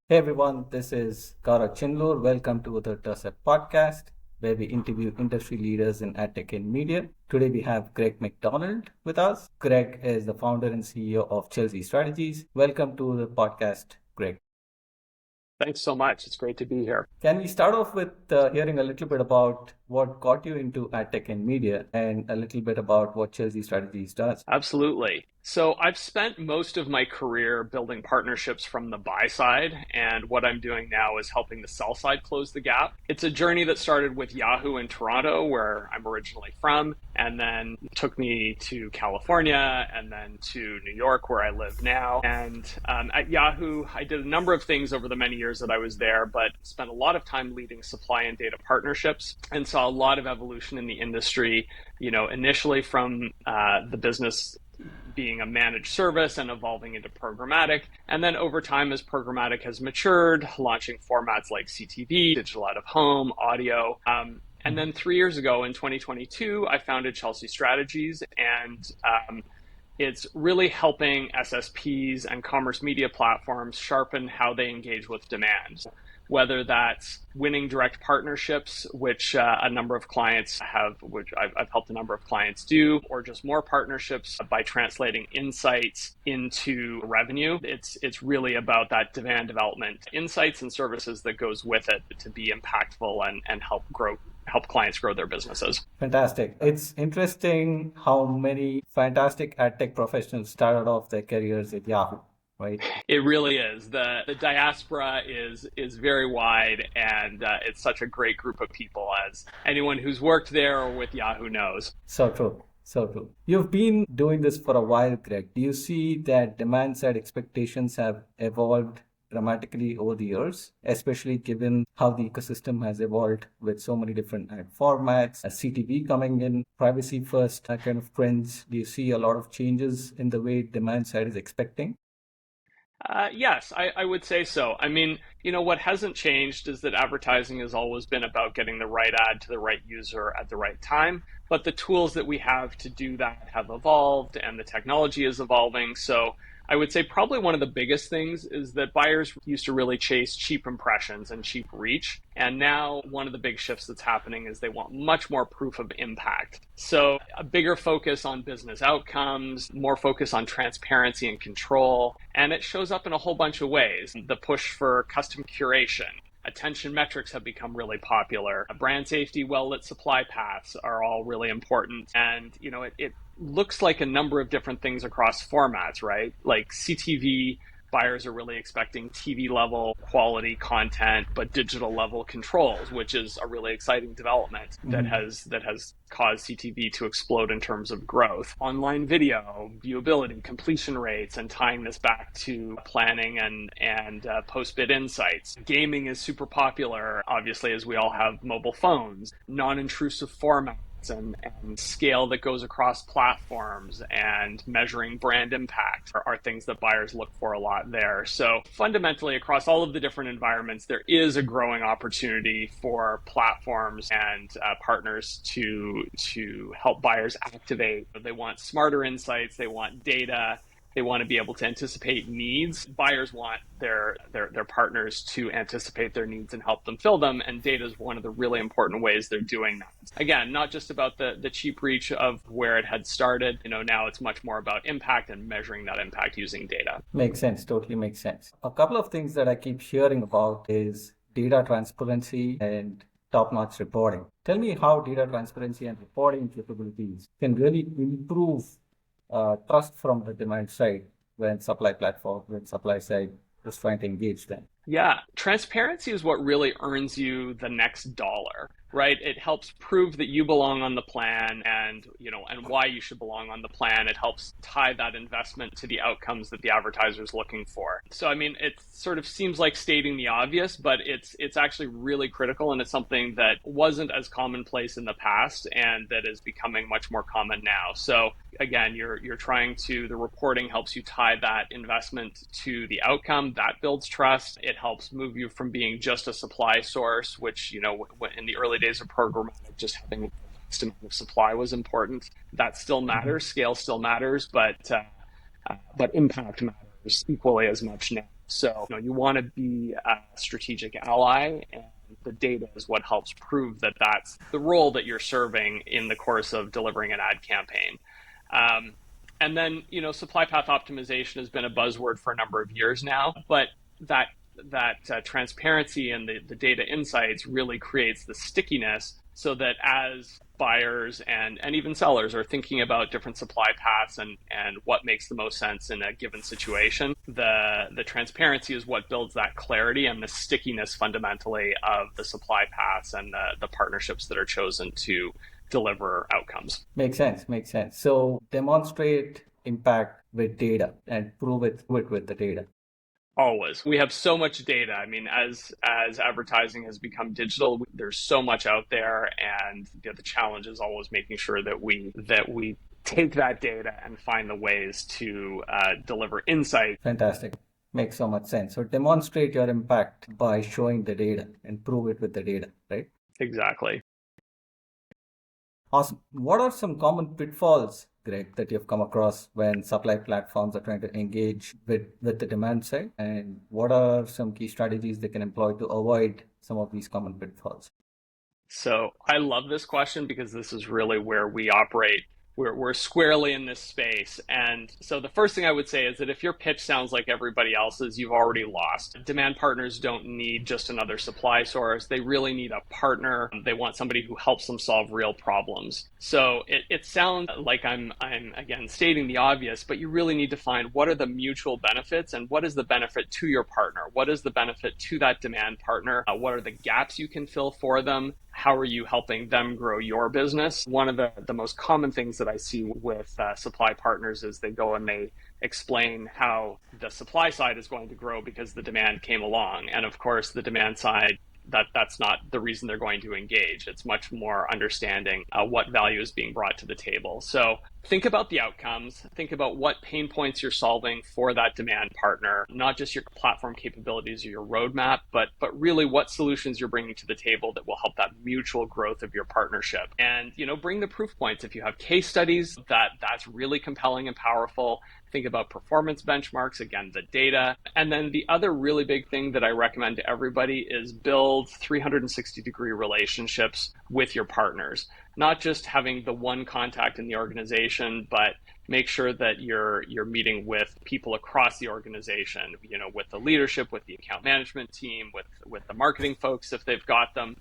Hey everyone, this is Gourav Chindlur. Welcome to the Tercept Podcast, where we interview industry leaders in AdTech and media. Today we have Greg MacDonald with us. Greg is the founder and CEO of Chelsea Strategies. Welcome to the podcast, Greg. Thanks so much. It's great to be here. Can we start off with hearing a little bit about what got you into AdTech and media and a little bit about what Chelsea Strategies does? Absolutely. So I've spent most of my career building partnerships from the buy side, and what I'm doing now is helping the sell side close the gap. It's a journey that started with Yahoo in Toronto, where I'm originally from, and then took me to California and then to New York, where I live now. And at Yahoo, I did a number of things over the many years that I was there, but spent a lot of time leading supply and data partnerships and saw a lot of evolution in the industry, initially from the business being a managed service and evolving into programmatic. And then over time, as programmatic has matured, launching formats like CTV, digital out of home, audio. And then 3 years ago in 2022, I founded Chelsea Strategies, and it's really helping SSPs and commerce media platforms sharpen how they engage with demand, whether that's winning direct partnerships, which a number of clients have, which I've helped a number of clients do, or just more partnerships by translating insights into revenue. It's really about that demand development, insights and services that goes with it to be impactful and help clients grow their businesses. Fantastic. It's interesting how many fantastic ad tech professionals started off their careers at Yahoo, right? It really is. The diaspora is very wide, and it's such a great group of people, as anyone who's worked there or with Yahoo knows. So true. So true. You've been doing this for a while, Greg. Do you see that demand side expectations have evolved dramatically over the years, especially given how the ecosystem has evolved with so many different ad formats, CTV coming in, privacy first kind of trends? Do you see a lot of changes in the way demand side is expecting? Yes, I would say so. I mean, what hasn't changed is that advertising has always been about getting the right ad to the right user at the right time. But the tools that we have to do that have evolved, and the technology is evolving. So I would say probably one of the biggest things is that buyers used to really chase cheap impressions and cheap reach. And now one of the big shifts that's happening is they want much more proof of impact. So a bigger focus on business outcomes, more focus on transparency and control. And it shows up in a whole bunch of ways. The push for custom curation. Attention metrics have become really popular. Brand safety, well-lit supply paths are all really important. And, it looks like a number of different things across formats, right? Like CTV, buyers are really expecting TV level quality content, but digital level controls, which is a really exciting development that has caused CTV to explode in terms of growth. Online video, viewability, completion rates, and tying this back to planning and post-bid insights. Gaming is super popular, obviously, as we all have mobile phones. Non-intrusive formats and scale that goes across platforms and measuring brand impact are things that buyers look for a lot there. So fundamentally, across all of the different environments, there is a growing opportunity for platforms and partners to help buyers activate. They want smarter insights, they want data, they want to be able to anticipate needs. Buyers want their partners to anticipate their needs and help them fill them. And data is one of the really important ways they're doing that. Again, not just about the cheap reach of where it had started. Now it's much more about impact and measuring that impact using data. Makes sense. Totally makes sense. A couple of things that I keep hearing about is data transparency and top-notch reporting. Tell me how data transparency and reporting capabilities can really improve trust from the demand side when supply side is trying to engage them. Yeah, transparency is what really earns you the next dollar, right? It helps prove that you belong on the plan and why you should belong on the plan. It helps tie that investment to the outcomes that the advertiser is looking for. So, I mean, it sort of seems like stating the obvious, but it's actually really critical, and it's something that wasn't as commonplace in the past and that is becoming much more common now. So again, the reporting helps you tie that investment to the outcome. That builds trust. It helps move you from being just a supply source, which, in the early days of programmatic, just having a vast amount of supply was important. That still matters. Scale still matters, but impact matters equally as much now. So, you want to be a strategic ally, and the data is what helps prove that that's the role that you're serving in the course of delivering an ad campaign. And then, supply path optimization has been a buzzword for a number of years now, but that transparency and the data insights really creates the stickiness, so that as buyers and even sellers are thinking about different supply paths and what makes the most sense in a given situation, the transparency is what builds that clarity and the stickiness fundamentally of the supply paths and the partnerships that are chosen to deliver outcomes. Makes sense. So demonstrate impact with data and prove it with the data. Always. We have so much data. I mean, as advertising has become digital, there's so much out there, and the challenge is always making sure that we take that data and find the ways to deliver insight. Fantastic. Makes so much sense. So demonstrate your impact by showing the data and prove it with the data, right? Exactly. Awesome. What are some common pitfalls, Greg, that you've come across when supply platforms are trying to engage with the demand side? And what are some key strategies they can employ to avoid some of these common pitfalls? So I love this question because this is really where we operate. We're squarely in this space. And so the first thing I would say is that if your pitch sounds like everybody else's, you've already lost. Demand partners don't need just another supply source. They really need a partner. They want somebody who helps them solve real problems. So it sounds like I'm again stating the obvious, but you really need to find what are the mutual benefits and what is the benefit to your partner? What is the benefit to that demand partner? What are the gaps you can fill for them? How are you helping them grow your business? One of the most common things that I see with supply partners is they go and they explain how the supply side is going to grow because the demand came along. And of course, the demand side, that's not the reason they're going to engage. It's much more understanding what value is being brought to the table. So think about the outcomes. Think about what pain points you're solving for that demand partner, not just your platform capabilities or your roadmap, but really what solutions you're bringing to the table that will help that mutual growth of your partnership. And, bring the proof points. If you have case studies, that's really compelling and powerful. Think about performance benchmarks, again, the data. And then the other really big thing that I recommend to everybody is build 360-degree relationships with your partners. Not just having the one contact in the organization, but make sure that you're meeting with people across the organization, with the leadership, with the account management team, with the marketing folks if they've got them.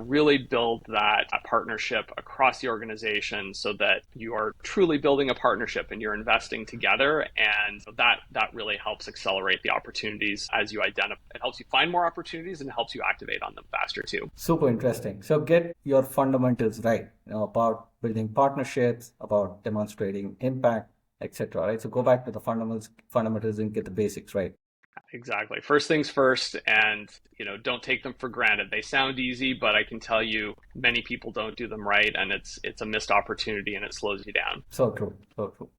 Really build that partnership across the organization so that you are truly building a partnership and you're investing together. And that really helps accelerate the opportunities as you identify. It helps you find more opportunities and helps you activate on them faster too. Super interesting. So get your fundamentals right, about building partnerships, about demonstrating impact, etc. Right? So go back to the fundamentals and get the basics right. Exactly. First things first, and don't take them for granted. They sound easy, but I can tell you many people don't do them right, and it's a missed opportunity and it slows you down. So true.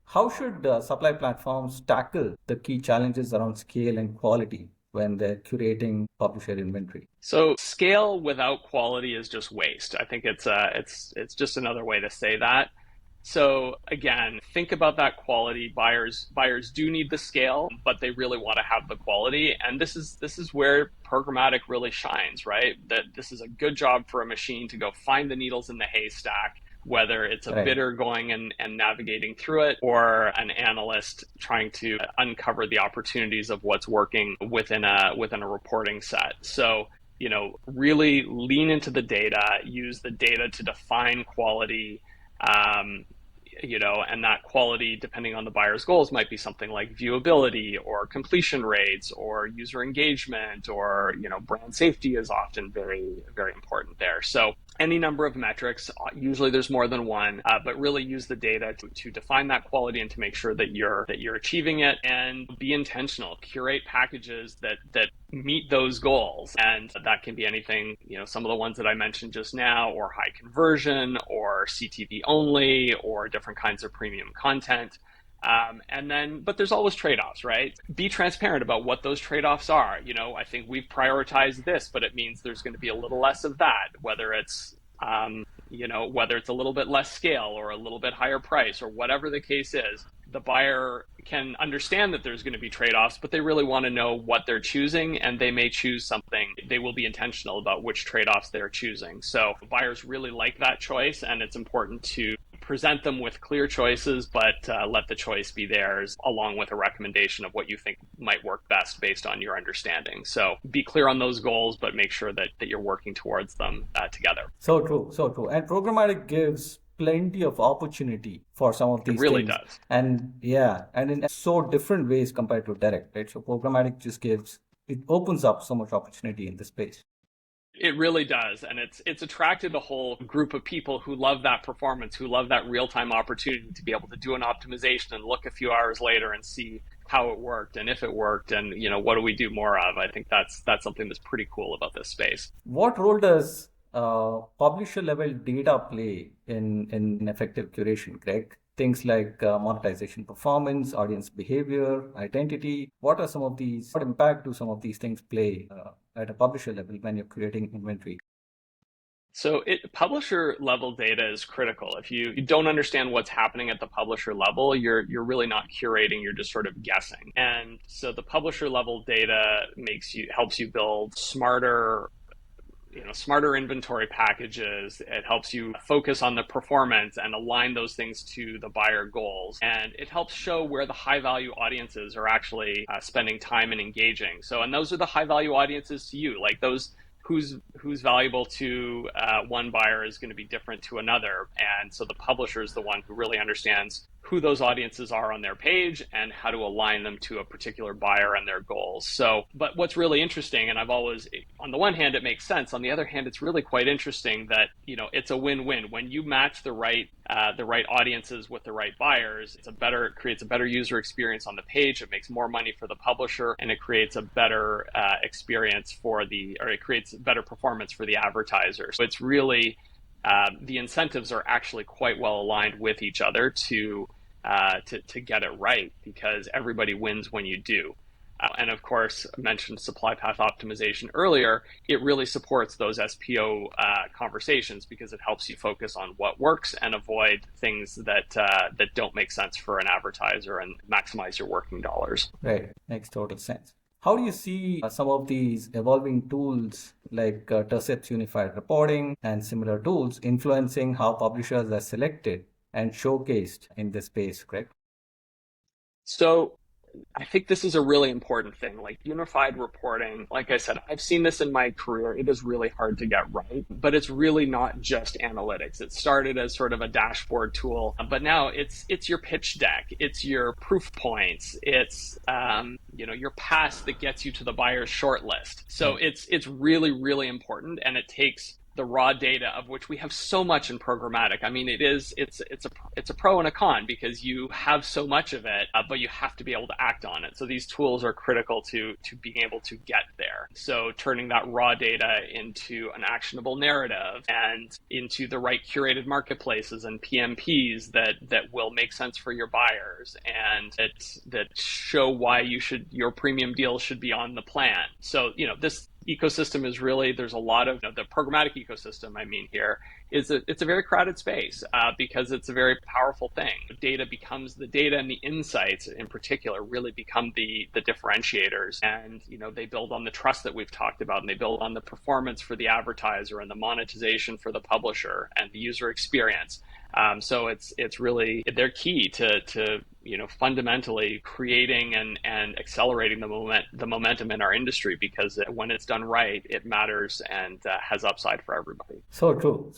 How should supply platforms tackle the key challenges around scale and quality when they're curating publisher inventory? So scale without quality is just waste. I think it's just another way to say that. So again, think about that quality. Buyers do need the scale, but they really want to have the quality. And this is where programmatic really shines, right? That this is a good job for a machine to go find the needles in the haystack, whether it's a bidder going and navigating through it, or an analyst trying to uncover the opportunities of what's working within a reporting set. So really lean into the data, use the data to define quality. And that quality, depending on the buyer's goals, might be something like viewability or completion rates or user engagement or, brand safety is often very, very important there. So any number of metrics, usually there's more than one, but really use the data to define that quality and to make sure that you're achieving it, and be intentional. Curate packages that meet those goals. And that can be anything, some of the ones that I mentioned just now, or high conversion, or CTV only, or different kinds of premium content. But there's always trade-offs, right? Be transparent about what those trade-offs are. I think we've prioritized this, but it means there's going to be a little less of that, whether it's a little bit less scale or a little bit higher price or whatever the case is. The buyer can understand that there's going to be trade-offs, but they really want to know what they're choosing, and they may choose something. They will be intentional about which trade-offs they're choosing. So buyers really like that choice, and it's important to present them with clear choices, but let the choice be theirs, along with a recommendation of what you think might work best based on your understanding. So be clear on those goals, but make sure that you're working towards them together. So true, so true. And programmatic gives plenty of opportunity for some of these things. It really things. Does. And in so different ways compared to direct, right? So programmatic just it opens up so much opportunity in this space. It really does. And it's attracted a whole group of people who love that performance, who love that real-time opportunity to be able to do an optimization and look a few hours later and see how it worked and if it worked and, what do we do more of? I think that's something that's pretty cool about this space. What role does publisher level data play in effective curation, Greg? Things like monetization performance, audience behavior, identity. What impact do some of these things play at a publisher level when you're creating inventory? So publisher level data is critical. If you don't understand what's happening at the publisher level, you're really not curating, you're just sort of guessing. And so the publisher level data helps you build smarter inventory packages. It helps you focus on the performance and align those things to the buyer goals. And it helps show where the high value audiences are actually spending time and engaging. And those are the high value audiences to you, like those who's valuable to one buyer is going to be different to another. And so the publisher is the one who really understands who those audiences are on their page and how to align them to a particular buyer and their goals. But what's really interesting, and on the one hand, it makes sense. On the other hand, it's really quite interesting that, it's a win-win. When you match the right audiences with the right buyers, it creates a better user experience on the page. It makes more money for the publisher, and it creates a better it creates better performance for the advertiser. So it's really, the incentives are actually quite well aligned with each other to get it right, because everybody wins when you do. And of course, I mentioned supply path optimization earlier. It really supports those SPO conversations because it helps you focus on what works and avoid things that don't make sense for an advertiser and maximize your working dollars. Right, makes total sense. How do you see some of these evolving tools like Tercept's unified reporting and similar tools influencing how publishers are selected and showcased in this space, Greg? So I think this is a really important thing, like unified reporting. Like I said, I've seen this in my career. It is really hard to get right, but it's really not just analytics. It started as sort of a dashboard tool, but now it's your pitch deck. It's your proof points. It's, your pass that gets you to the buyer's shortlist. So it's really, really important. And it takes the raw data, of which we have so much in programmatic. I mean, it's a pro and a con because you have so much of it, but you have to be able to act on it. So these tools are critical to being able to get there. So turning that raw data into an actionable narrative and into the right curated marketplaces and PMPs that will make sense for your buyers and that show why your premium deal should be on the plan. So, this ecosystem is really, there's a lot of the programmatic ecosystem. It's a very crowded space because it's a very powerful thing. Data and the insights in particular really become the differentiators, and they build on the trust that we've talked about, and they build on the performance for the advertiser and the monetization for the publisher and the user experience. So it's really, they're key to fundamentally creating and accelerating the momentum in our industry, because when it's done right, it matters and has upside for everybody. So true.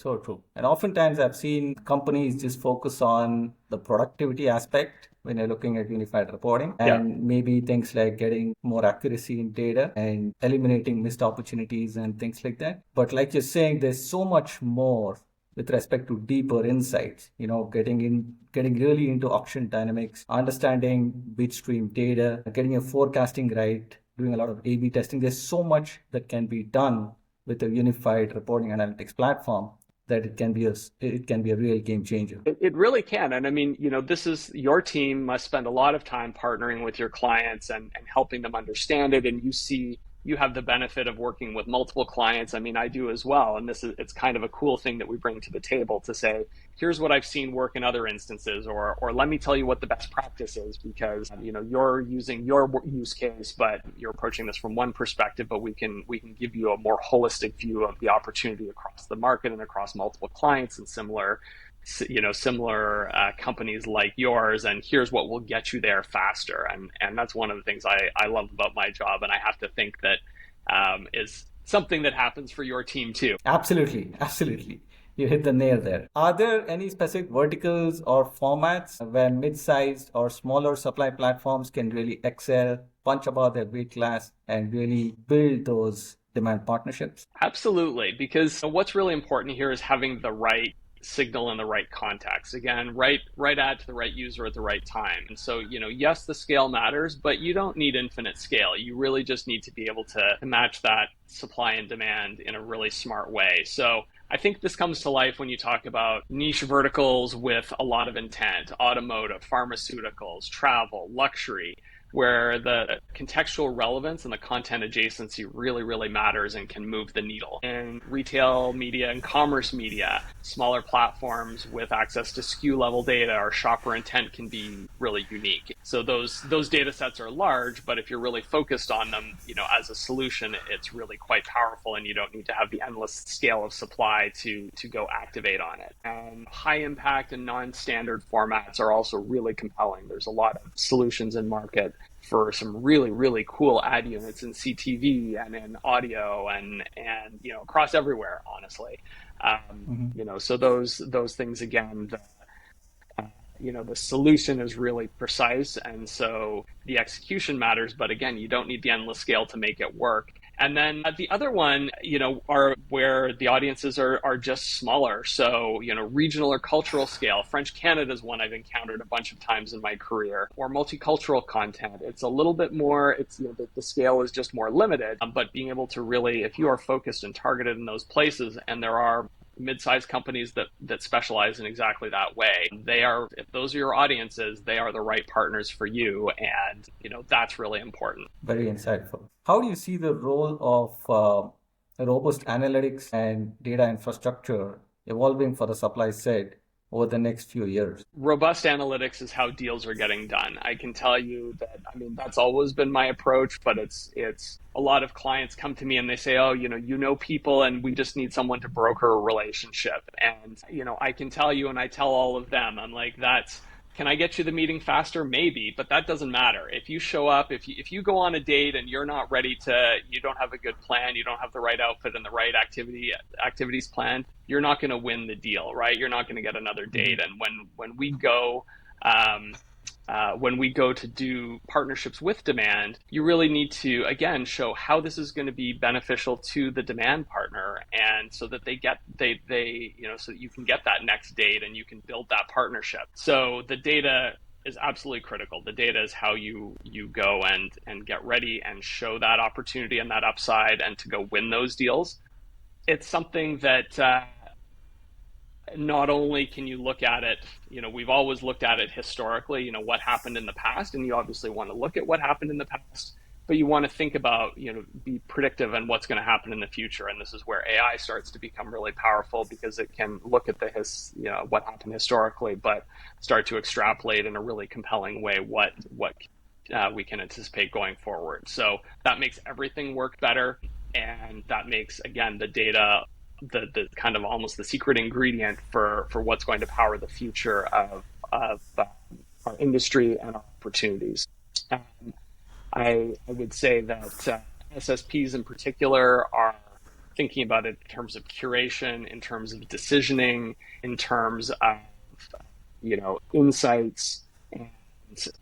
And oftentimes I've seen companies just focus on the productivity aspect when you're looking at unified reporting, and maybe things like getting more accuracy in data and eliminating missed opportunities and things like that. But like you're saying, there's so much more with respect to deeper insights, getting really into auction dynamics, understanding bid stream data, getting your forecasting right, doing a lot of A/B testing. There's so much that can be done with a unified reporting analytics platform that it can be a real game changer. It really can. And this is, your team must spend a lot of time partnering with your clients and helping them understand it. And you see you have the benefit of working with multiple clients. I mean, I do as well. And it's kind of a cool thing that we bring to the table to say, here's what I've seen work in other instances, or let me tell you what the best practice is, because, you're using your use case, but you're approaching this from one perspective, but we can give you a more holistic view of the opportunity across the market and across multiple clients and similar companies like yours, and here's what will get you there faster. And that's one of the things I love about my job, and I have to think that is something that happens for your team too. Absolutely, absolutely. You hit the nail there. Are there any specific verticals or formats where mid-sized or smaller supply platforms can really excel, punch above their weight class, and really build those demand partnerships? Absolutely, because what's really important here is having the right signal in the right context. Again, right ad to the right user at the right time. And so, yes, the scale matters, but you don't need infinite scale. You really just need to be able to match that supply and demand in a really smart way. So I think this comes to life when you talk about niche verticals with a lot of intent: automotive, pharmaceuticals, travel, luxury, where the contextual relevance and the content adjacency really, really matters and can move the needle. In retail media and commerce media, smaller platforms with access to SKU level data or shopper intent can be really unique. So those data sets are large, but if you're really focused on them, as a solution, it's really quite powerful, and you don't need to have the endless scale of supply to go activate on it. High impact and non-standard formats are also really compelling. There's a lot of solutions in market for some really, really cool ad units in CTV and in audio and across everywhere, honestly. So those things, again, the solution is really precise, and so the execution matters, but again, you don't need the endless scale to make it work. And then the other one, are where the audiences are just smaller. So, regional or cultural scale. French Canada is one I've encountered a bunch of times in my career. Or multicultural content. It's a little bit more, the scale is just more limited, but being able to really, if you are focused and targeted in those places, and there are mid-sized companies that specialize in exactly that way, if those are your audiences, they are the right partners for you, and that's really important. Very insightful. How do you see the role of robust analytics and data infrastructure evolving for the supply side over the next few years? Robust analytics is how deals are getting done. I can tell you that, that's always been my approach, but it's a lot of clients come to me and they say, oh, people, and we just need someone to broker a relationship. And, I can tell you, and I tell all of them, I'm like, can I get you the meeting faster? Maybe, but that doesn't matter. If you show up, if you go on a date and you're not ready you don't have a good plan, you don't have the right outfit and the right activities planned, you're not going to win the deal, right? You're not going to get another date. And when we go to do partnerships with demand, you really need to, again, show how this is going to be beneficial to the demand partner, and so that so that you can get that next date and you can build that partnership. So the data is absolutely critical. The data is how you go and get ready and show that opportunity and that upside, and to go win those deals. It's something that not only can you look at it, we've always looked at it historically, what happened in the past, and you obviously want to look at what happened in the past, but you want to think about, be predictive on what's going to happen in the future. And this is where AI starts to become really powerful, because it can look at what happened historically, but start to extrapolate in a really compelling way what we can anticipate going forward. So that makes everything work better, and that makes, again, the data the kind of almost the secret ingredient for what's going to power the future of our industry and our opportunities. I would say that SSPs in particular are thinking about it in terms of curation, in terms of decisioning, in terms of insights.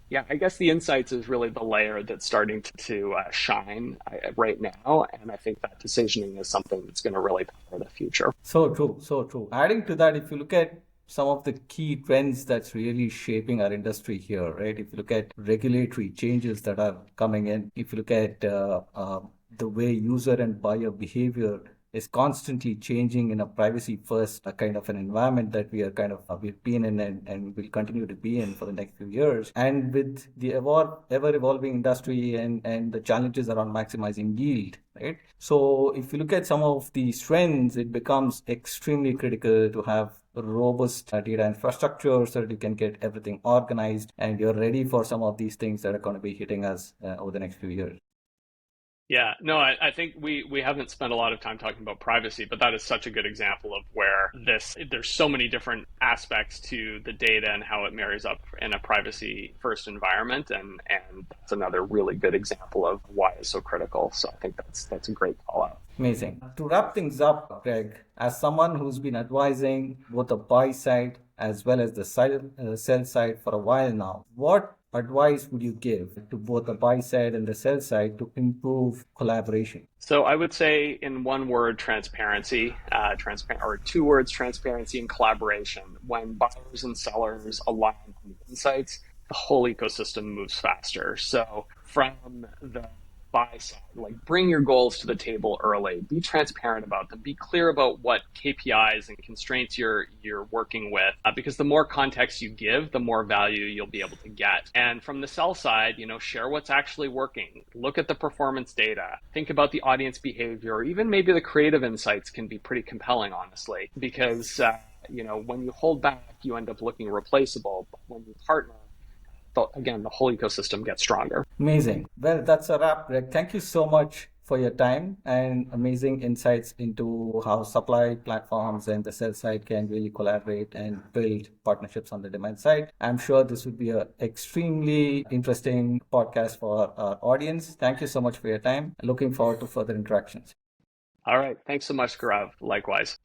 Yeah, I guess the insights is really the layer that's starting to shine right now. And I think that decisioning is something that's going to really power the future. So true, so true. Adding to that, if you look at some of the key trends that's really shaping our industry here, right? If you look at regulatory changes that are coming in, if you look at the way user and buyer behavior is constantly changing in a privacy first kind of an environment that we are we've been in and will continue to be in for the next few years. And with the ever evolving industry and the challenges around maximizing yield, right? So if you look at some of these trends, it becomes extremely critical to have robust data infrastructure so that you can get everything organized and you're ready for some of these things that are going to be hitting us over the next few years. Yeah, no, I think we haven't spent a lot of time talking about privacy, but that is such a good example of where there's so many different aspects to the data and how it marries up in a privacy first environment. And that's another really good example of why it's so critical. So I think that's a great call out. Amazing. To wrap things up, Greg, as someone who's been advising both the buy side as well as the sell side for a while now, what advice would you give to both the buy side and the sell side to improve collaboration? So I would say in one word, transparency, or two words, transparency and collaboration. When buyers and sellers align on the insights, the whole ecosystem moves faster. So from the buy side, like bring your goals to the table early, be transparent about them, be clear about what KPIs and constraints you're working with, because the more context you give, the more value you'll be able to get. And from the sell side, share what's actually working, look at the performance data, think about the audience behavior, or even maybe the creative insights can be pretty compelling, honestly, because when you hold back, you end up looking replaceable, but when you partner, again, the whole ecosystem gets stronger. Amazing. Well, that's a wrap, Greg. Thank you so much for your time and amazing insights into how supply platforms and the sell side can really collaborate and build partnerships on the demand side. I'm sure this would be an extremely interesting podcast for our audience. Thank you so much for your time. Looking forward to further interactions. All right. Thanks so much, Gaurav. Likewise.